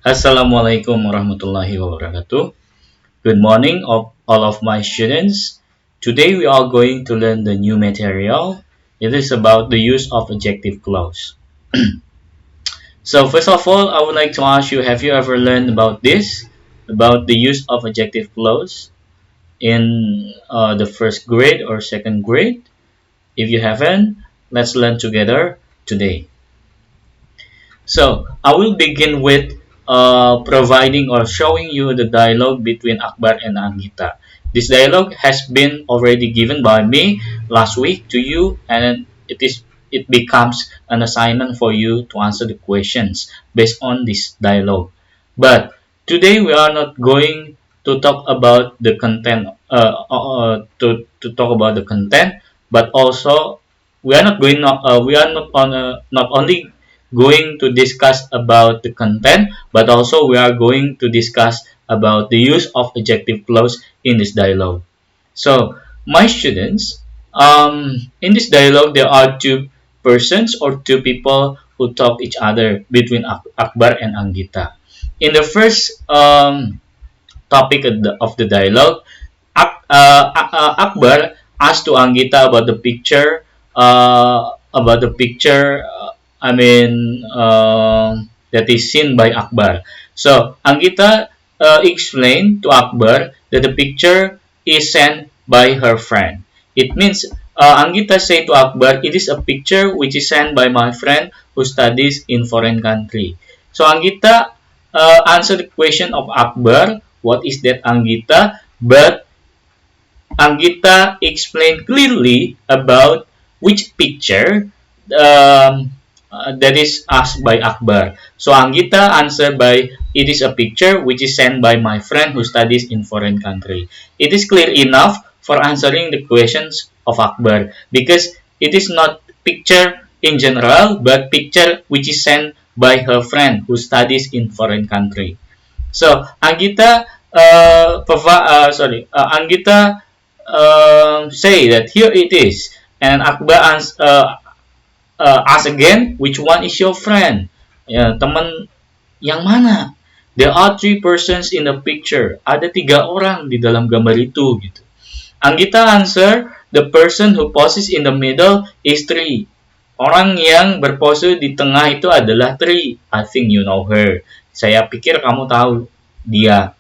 Assalamualaikum warahmatullahi wabarakatuh. Good morning of all of my students. Today we are going to learn the new material. It is about the use of adjective clause. So first of all, I would like to ask you, have you ever learned about this? About the use of adjective clause in the first grade or second grade? If you haven't, let's learn together today. So I will begin with providing or showing you the dialogue between Akbar and Anggita. This dialogue has been already given by me last week to you, and it becomes an assignment for you to answer the questions based on this dialogue. But today we are not going to talk about the content to talk about the content, but also we are not only going to discuss about the content, but also we are going to discuss about the use of adjective clause in this dialogue. So, my students, in this dialogue, there are two persons or two people who talk each other between Akbar and Anggita. In the first topic of the dialogue, Akbar asked to Anggita about the picture, that is seen by Akbar. So Anggita explained to Akbar that the picture is sent by her friend. It means Anggita said to Akbar, it is a picture which is sent by my friend who studies in foreign country. So Anggita answered the question of Akbar, what is that Anggita? But Anggita explained clearly about which picture that is asked by Akbar. So Anggita answered by, it is a picture which is sent by my friend who studies in foreign country. It is clear enough for answering the questions of Akbar because it is not picture in general but picture which is sent by her friend who studies in foreign country. So Anggita Anggita say that here it is, and Akbar ask again, which one is your friend? Ya, teman yang mana? There are three persons in the picture. Ada tiga orang di dalam gambar itu gitu. Anggita answer, the person who poses in the middle is three. Orang yang berpose di tengah itu adalah three. I think you know her. Saya pikir kamu tahu dia.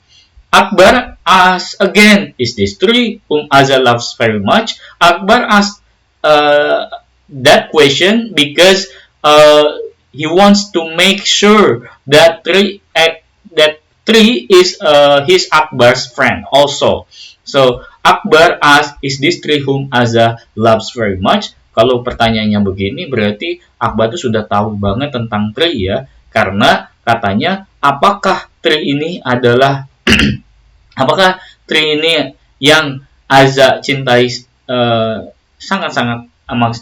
Akbar asks again, is this three whom Azza loves very much? Akbar asks that question because he wants to make sure that three is his Akbar's friend also. So Akbar asks, is this three whom Azza loves very much? Kalau pertanyaannya begini, berarti Akbar itu sudah tahu banget tentang three ya, karena katanya apakah three ini adalah apakah three ini yang Azza cintai sangat-sangat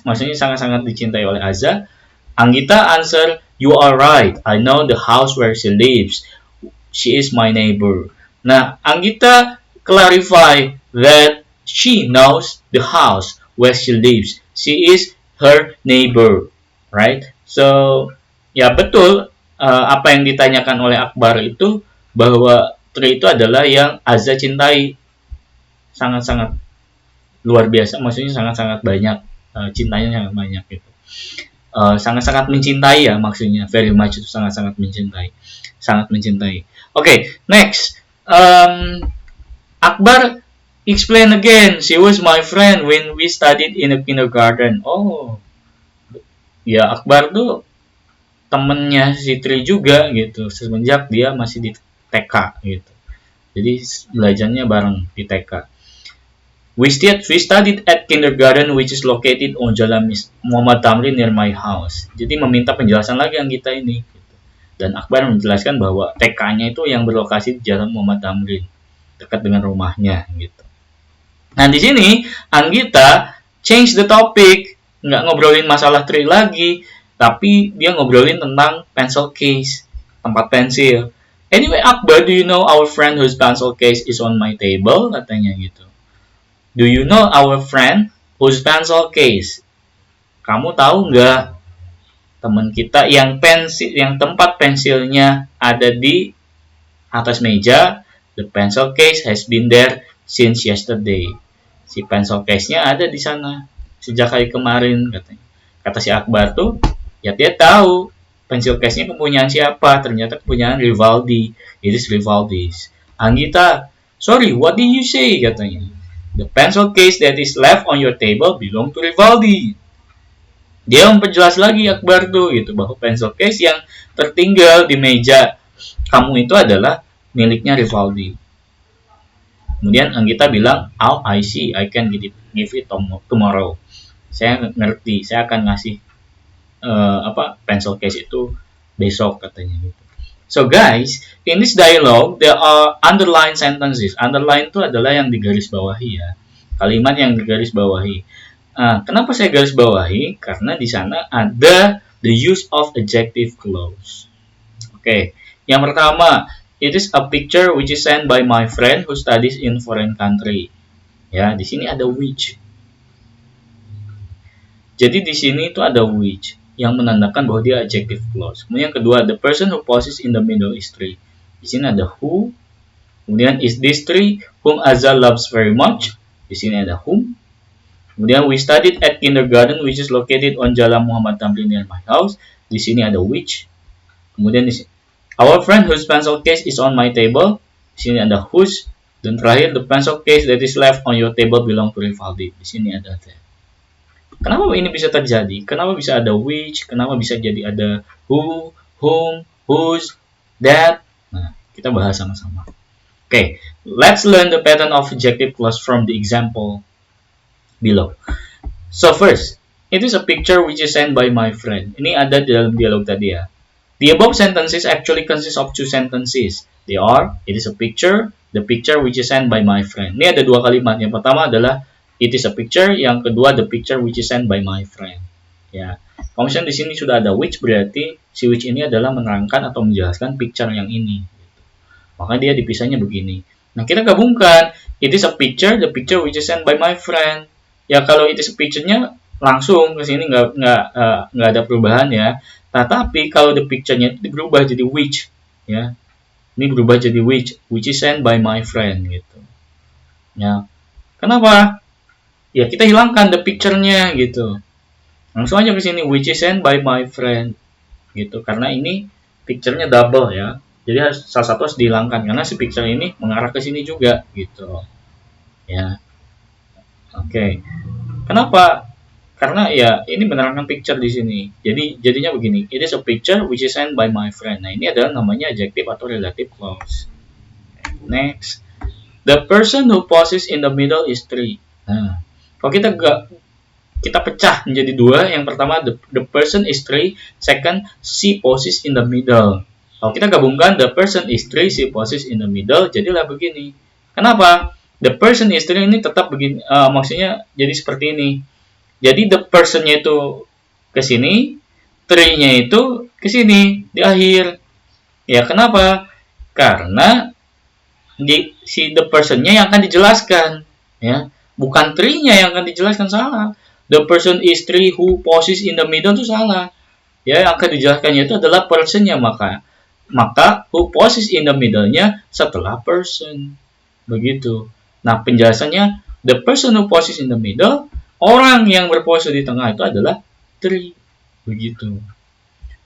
maksudnya sangat-sangat dicintai oleh Azza? Anggita answer, you are right. I know the house where she lives. She is my neighbor. Nah, Anggita clarify that she knows the house where she lives. She is her neighbor, right? So, ya betul apa yang ditanyakan oleh Akbar itu bahwa Tri itu adalah yang Azza cintai sangat-sangat luar biasa, maksudnya sangat-sangat banyak, cintanya sangat banyak gitu. Sangat-sangat mencintai ya maksudnya, very much itu sangat-sangat mencintai, sangat mencintai. Okay, next. Akbar explain again, she was my friend when we studied in a kindergarten. Oh, ya Akbar tuh temennya si Tri juga gitu, semenjak dia masih di TK gitu. Jadi belajarnya bareng di TK. We studied at kindergarten which is located on Jalan Muhammad Tamrin near my house. Jadi meminta penjelasan lagi yang kita ini. Gitu. Dan Akbar menjelaskan bahwa TK-nya itu yang berlokasi di Jalan Muhammad Tamrin, dekat dengan rumahnya gitu. Nah di sini Anggita change the topic, nggak ngobrolin masalah Tri lagi, tapi dia ngobrolin tentang pencil case, tempat pensil. Anyway, Akbar, do you know our friend whose pencil case is on my table? Katanya gitu. Do you know our friend whose pencil case? Kamu tahu nggak teman kita yang tempat pensilnya ada di atas meja, the pencil case has been there since yesterday. Si pencil case-nya ada di sana sejak hari kemarin, katanya. Kata si Akbar tuh, ya dia tahu pencil case-nya kepunyaan siapa, ternyata kepunyaan Rivaldi. It is Rivaldi's. Anggita, sorry, what did you say? Katanya. The pencil case that is left on your table belong to Rivaldi. Dia memperjelas lagi Akbar tuh gitu bahwa pencil case yang tertinggal di meja kamu itu adalah miliknya Rivaldi. Kemudian Anggita bilang, oh I see, I can give it tomorrow. Saya ngerti, saya akan ngasih pencil case itu besok, katanya gitu. So guys, in this dialogue there are underlined sentences. Underline itu adalah yang digaris bawahi ya, kalimat yang digaris bawahi. Kenapa saya garis bawahi? Karena di sana ada the use of adjective clause. Oke, yang pertama, it is a picture which is sent by my friend who studies in foreign country. Ya, di sini ada which. Jadi di sini itu ada which yang menandakan bahwa dia adjective clause. Kemudian yang kedua, the person who pauses in the middle is tree. Di sini ada who. Kemudian is this tree whom Azal loves very much. Di sini ada whom. Kemudian we studied at kindergarten which is located on Jalan Muhammad Tamrin near my house. Di sini ada which. Kemudian di sini, our friend whose pencil case is on my table. Di sini ada whose. Dan terakhir, the pencil case that is left on your table belong to Rivaldi. Di sini ada that. Kenapa ini bisa terjadi? Kenapa bisa ada which? Kenapa bisa jadi ada who, whom, whose, that? Nah, kita bahas sama-sama. Okay, let's learn the pattern of adjective clause from the example below. So first, it is a picture which is sent by my friend. Ini ada di dalam dialog tadi ya. The above sentences actually consist of two sentences. They are, it is a picture, the picture which is sent by my friend. Ini ada dua kalimat. Yang pertama adalah it is a picture, yang kedua the picture which is sent by my friend. Ya. Kalau misalnya di sini sudah ada which, berarti si which ini adalah menerangkan atau menjelaskan picture yang ini. Maka dia dipisahnya begini. Nah, kita gabungkan. It is a picture, the picture which is sent by my friend. Ya, kalau it is a picture-nya langsung ke sini nggak ada perubahan ya. Tetapi kalau the picture-nya itu berubah jadi which, ya. Ini berubah jadi which is sent by my friend gitu. Ya. Kenapa? Ya, kita hilangkan the picture-nya gitu. Langsung aja ke sini which is sent by my friend gitu. Karena ini picture-nya double ya. Jadi salah satu harus dihilangkan karena si picture ini mengarah ke sini juga gitu. Ya. Oke. Kenapa? Karena ya ini menerangkan picture di sini. Jadinya begini. It is a picture which is sent by my friend. Nah, ini adalah namanya adjective atau relative clause. Next. The person who pauses in the middle is tree. Nah, kalau kita pecah menjadi dua. Yang pertama the person is tree, second she pauses in the middle. Kalau kita gabungkan the person is tree, she pauses in the middle, jadilah begini. Kenapa? The person is tree ini tetap begini, maksudnya jadi seperti ini. Jadi the person-nya itu ke sini, tree-nya itu ke sini di akhir. Ya, kenapa? Karena si the person-nya yang akan dijelaskan, ya. Bukan tree-nya yang akan dijelaskan, salah. The person is tree who pauses in the middle itu salah. Ya, yang akan dijelaskannya itu adalah person-nya, maka who pauses in the middle-nya setelah person. Begitu. Nah, penjelasannya the person who pauses in the middle, orang yang berpose di tengah itu adalah tree. Begitu.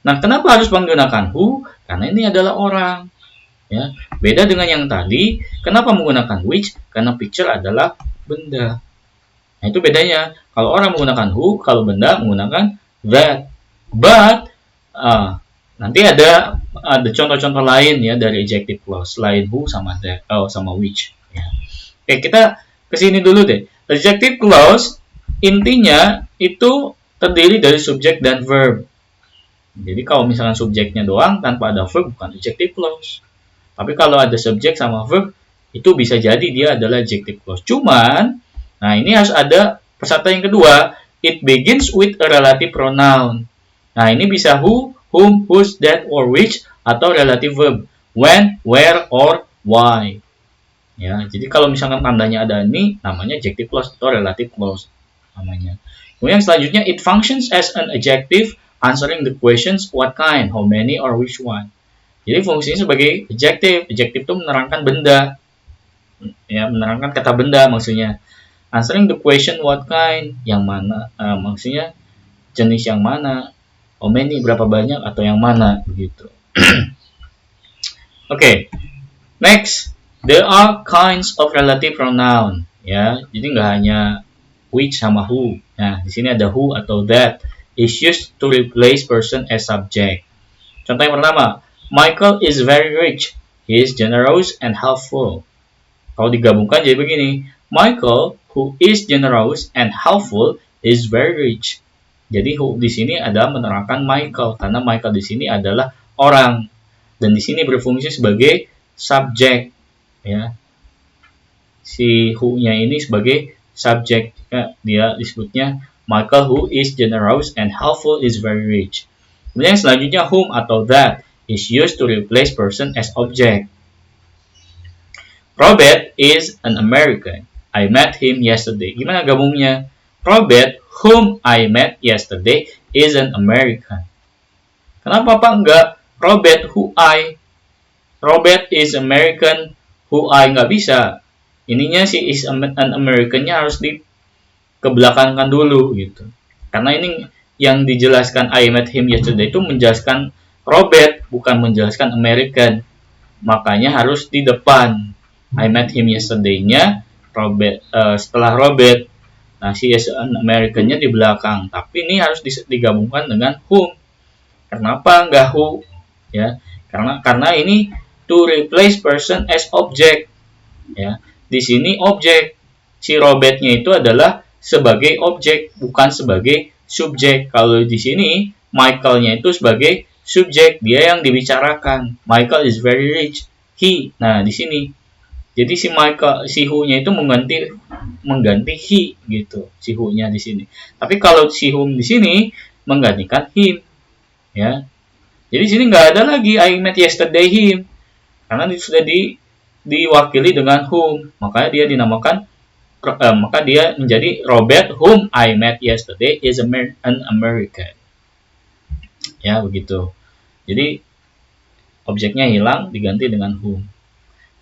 Nah, kenapa harus menggunakan who? Karena ini adalah orang. Ya, beda dengan yang tadi. Kenapa menggunakan which? Karena picture adalah benda. Nah, itu bedanya. Kalau orang menggunakan who, kalau benda menggunakan that. But nanti ada contoh-contoh lain ya dari adjective clause selain who sama that, sama which. Ya. Oke, kita kesini dulu deh. Adjective clause intinya itu terdiri dari subjek dan verb. Jadi kalau misalkan subjeknya doang tanpa ada verb bukan adjective clause. Tapi kalau ada subjek sama verb itu bisa jadi dia adalah adjective clause. Cuman, nah ini harus ada peserta yang kedua. It begins with a relative pronoun. Nah ini bisa who, whom, whose, that, or which atau relative verb. When, where, or why. Ya, jadi kalau misalkan tandanya ada ini, namanya adjective clause atau relative clause namanya. Kemudian selanjutnya, it functions as an adjective answering the questions what kind, how many, or which one. Jadi fungsinya sebagai adjective. Adjective itu menerangkan benda, ya, menerangkan kata benda maksudnya. Answering the question what kind, yang mana, maksudnya jenis yang mana, how many, berapa banyak, atau yang mana, begitu. Oke, next, there are kinds of relative pronoun, ya. Jadi nggak hanya which sama who. Nah, di sini ada who atau that is used to replace person as subject. Contoh yang pertama, Michael is very rich. He is generous and helpful. Kalau digabungkan jadi begini, Michael who is generous and helpful is very rich. Jadi who di sini adalah menerangkan Michael, karena Michael di sini adalah orang dan di sini berfungsi sebagai subjek, ya. Si who-nya ini sebagai subjek, ya. Dia disebutnya Michael who is generous and helpful is very rich. Kemudian selanjutnya whom atau that is used to replace person as object. Robert is an American. I met him yesterday. Gimana gabungnya? Robert, whom I met yesterday, is an American. Kenapa Pak enggak Robert who I? Robert is American, who I nggak bisa. Ininya si is an American-nya harus dikebelakangkan dulu gitu. Karena ini yang dijelaskan I met him yesterday itu menjelaskan Robert, bukan menjelaskan American. Makanya harus di depan. I met him yesterday-nya Robert, setelah Robert. Nah, si is an American-nya di belakang. Tapi ini harus digabungkan dengan whom. Kenapa nggak who? Ya, karena ini to replace person as object. Ya, di sini objek. Si Robert-nya itu adalah sebagai objek, bukan sebagai subjek. Kalau di sini Michael-nya itu sebagai subjek, dia yang dibicarakan. Michael is very rich. He. Nah, di sini. Jadi si Michael, si who-nya itu mengganti he gitu. Si who-nya di sini. Tapi kalau si whom di sini menggantikan him. Ya. Jadi sini nggak ada lagi I met yesterday him. Karena sudah diwakili dengan whom. Makanya dia dinamakan maka dia menjadi Robert whom I met yesterday is an American. Ya, begitu. Jadi objeknya hilang diganti dengan whom.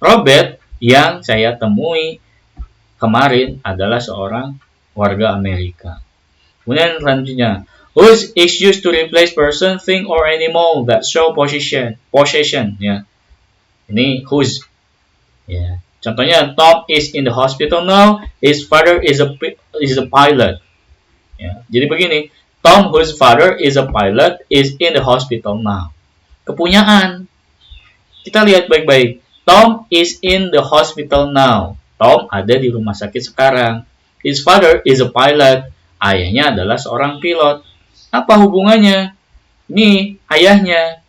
Robert yang saya temui kemarin adalah seorang warga Amerika. Kemudian selanjutnya, whose is used to replace person, thing, or animal that show possession. Ya. Ini whose. Ya. Contohnya, Tom is in the hospital now. His father is a pilot. Ya. Jadi begini, Tom whose father is a pilot is in the hospital now. Kepunyaan. Kita lihat baik-baik. Tom is in the hospital now. Tom ada di rumah sakit sekarang. His father is a pilot. Ayahnya adalah seorang pilot. Apa hubungannya? Ini ayahnya.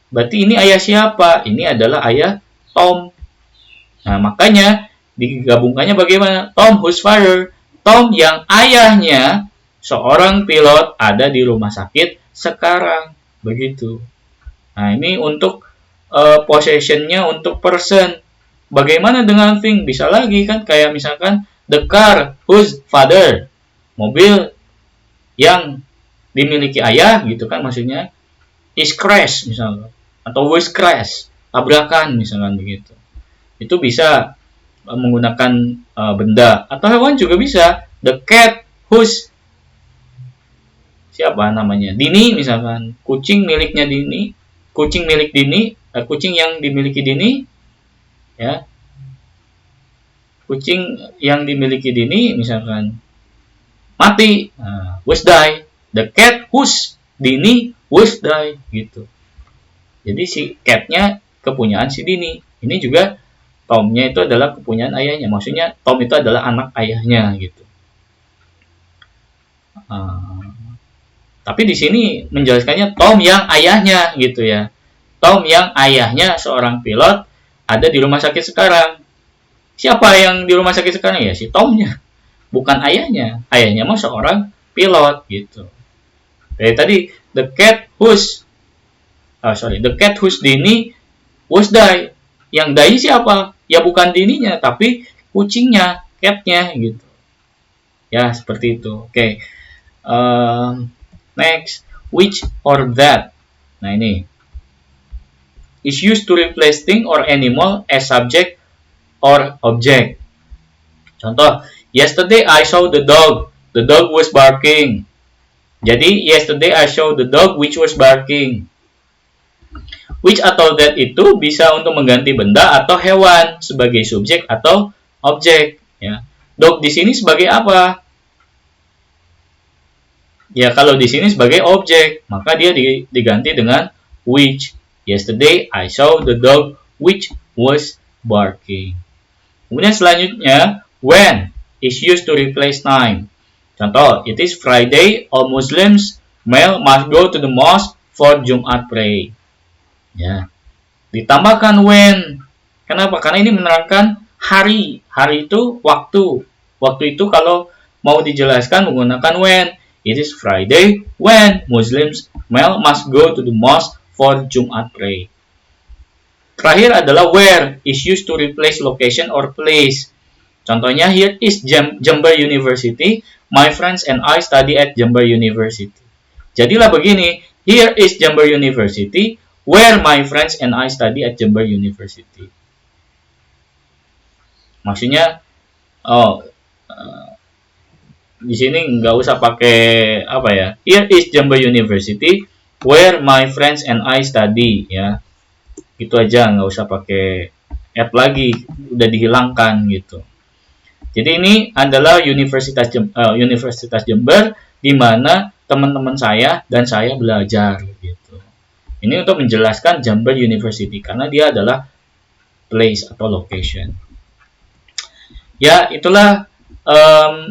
Berarti ini ayah siapa? Ini adalah ayah Tom. Nah, makanya digabungkannya bagaimana? Tom whose father. Tom yang ayahnya seorang pilot ada di rumah sakit sekarang. Begitu. Nah, ini untuk possession-nya untuk person. Bagaimana dengan thing? Bisa lagi kan, kayak misalkan the car whose father, mobil yang dimiliki ayah gitu kan, maksudnya is crash misalnya, atau was crash, tabrakan misalkan begitu. Itu bisa menggunakan benda, atau hewan juga bisa. The cat whose siapa namanya? Dini misalkan, kucing miliknya Dini, kucing milik Dini, kucing yang dimiliki Dini, ya, kucing yang dimiliki Dini misalkan mati, was die. The cat whose Dini was die gitu. Jadi si catnya kepunyaan si Dini. Ini juga Tomnya itu adalah kepunyaan ayahnya. Maksudnya Tom itu adalah anak ayahnya gitu. Tapi di sini menjelaskannya Tom yang ayahnya gitu ya. Tom yang ayahnya seorang pilot ada di rumah sakit sekarang. Siapa yang di rumah sakit sekarang? Ya si Tomnya, bukan ayahnya. Ayahnya mah seorang pilot gitu. Dari tadi the cat whose Dini was die. Yang die siapa? Ya bukan Dininya, tapi kucingnya, catnya gitu. Ya seperti itu. Oke. Next, which, or that. Nah ini. Is used to replace thing or animal as subject or object. Contoh, yesterday I saw the dog. The dog was barking. Jadi, yesterday I saw the dog which was barking. Which atau that itu bisa untuk mengganti benda atau hewan sebagai subjek atau objek. Ya. Dog di sini sebagai apa? Ya, kalau di sini sebagai objek, maka dia diganti dengan which. Yesterday I saw the dog which was barking. Kemudian selanjutnya, when is used to replace time. Contoh, it is Friday, all Muslims male must go to the mosque for Jumat pray. Ya. Ditambahkan when. Kenapa? Karena ini menerangkan hari. Hari itu waktu. Waktu itu kalau mau dijelaskan menggunakan when. It is Friday when Muslims male must go to the mosque for Jumat pray. Terakhir adalah where is used to replace location or place. Contohnya, here is Jember University. My friends and I study at Jember University. Jadilah begini, here is Jember University, where my friends and I study at Jember University. Maksudnya, di sini nggak usah pakai apa ya. Here is Jember University, where my friends and I study. Ya, itu aja, nggak usah pakai add lagi, udah dihilangkan gitu. Jadi ini adalah Universitas Jember, di mana teman-teman saya dan saya belajar gitu. Ini untuk menjelaskan Jember University karena dia adalah place atau location. Ya, itulah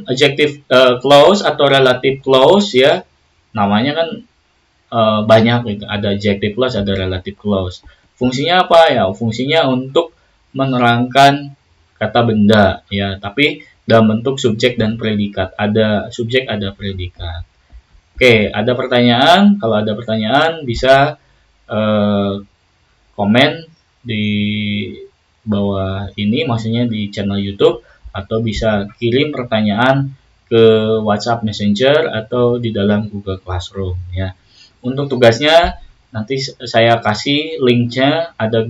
adjective clause atau relative clause ya. Namanya kan banyak gitu. Ada adjective clause, ada relative clause. Fungsinya apa ya? Fungsinya untuk menerangkan kata benda ya, tapi dalam bentuk subjek dan predikat. Ada subjek, ada predikat. Oke, ada pertanyaan? Kalau ada pertanyaan bisa komen di bawah ini, maksudnya di channel YouTube, atau bisa kirim pertanyaan ke WhatsApp Messenger atau di dalam Google Classroom ya. Untuk tugasnya nanti saya kasih linknya, ada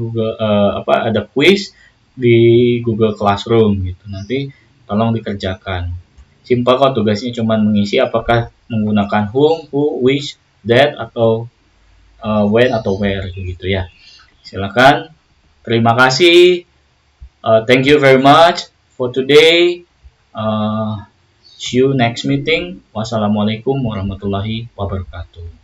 ada quiz di Google Classroom gitu. Nanti tolong dikerjakan. Simpel kok, tugasnya cuma mengisi apakah menggunakan whom, who, which, that atau when atau where gitu ya. Silakan. Terima kasih. Thank you very much for today. See you next meeting. Wassalamualaikum warahmatullahi wabarakatuh.